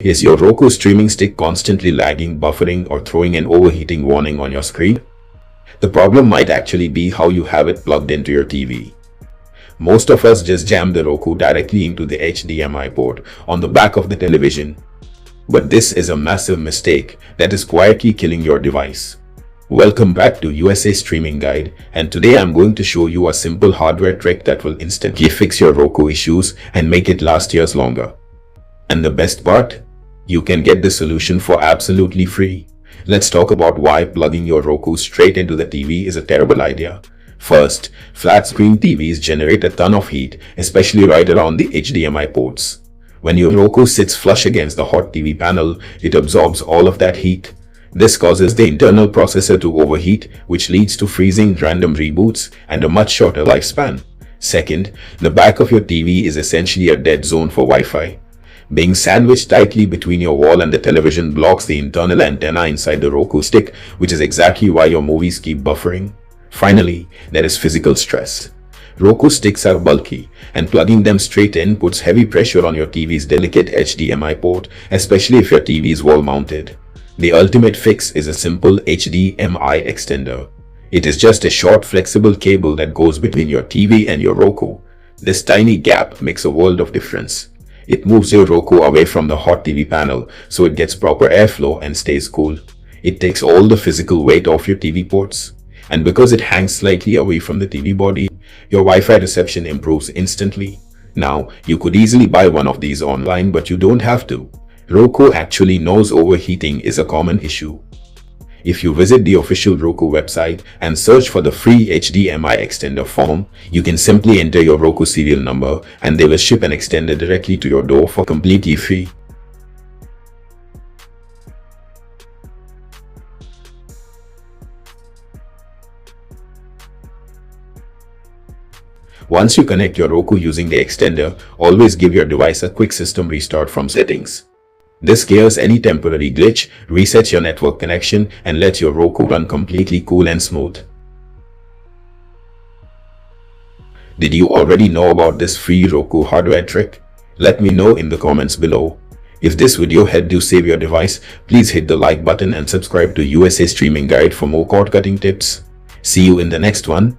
Is your Roku Streaming Stick constantly lagging, buffering, or throwing an overheating warning on your screen? The problem might actually be how you have it plugged into your TV. Most of us just jam the Roku directly into the HDMI port on the back of the television. But this is a massive mistake that is quietly killing your device. Welcome back to USA Streaming Guide, and today I'm going to show you a simple hardware trick that will instantly fix your Roku issues and make it last years longer. And the best part? You can get the solution for absolutely free. Let's talk about why plugging your Roku straight into the TV is a terrible idea. First, flat screen TVs generate a ton of heat, especially right around the HDMI ports. When your Roku sits flush against the hot TV panel, it absorbs all of that heat. This causes the internal processor to overheat, which leads to freezing, random reboots, and a much shorter lifespan. Second, the back of your TV is essentially a dead zone for Wi-Fi. Being sandwiched tightly between your wall and the television blocks the internal antenna inside the Roku stick, which is exactly why your movies keep buffering. Finally, there is physical stress. Roku sticks are bulky, and plugging them straight in puts heavy pressure on your TV's delicate HDMI port, especially if your TV is wall-mounted. The ultimate fix is a simple HDMI extender. It is just a short, flexible cable that goes between your TV and your Roku. This tiny gap makes a world of difference. It moves your Roku away from the hot TV panel so it gets proper airflow and stays cool. It takes all the physical weight off your TV ports. And because it hangs slightly away from the TV body, your Wi-Fi reception improves instantly. Now, you could easily buy one of these online, but you don't have to. Roku actually knows overheating is a common issue. If you visit the official Roku website and search for the free HDMI extender form, you can simply enter your Roku serial number and they will ship an extender directly to your door for completely free. Once you connect your Roku using the extender, always give your device a quick system restart from settings. This clears any temporary glitch, resets your network connection, and lets your Roku run completely cool and smooth. Did you already know about this free Roku hardware trick? Let me know in the comments below. If this video helped you save your device, please hit the like button and subscribe to USA Streaming Guide for more cord cutting tips. See you in the next one.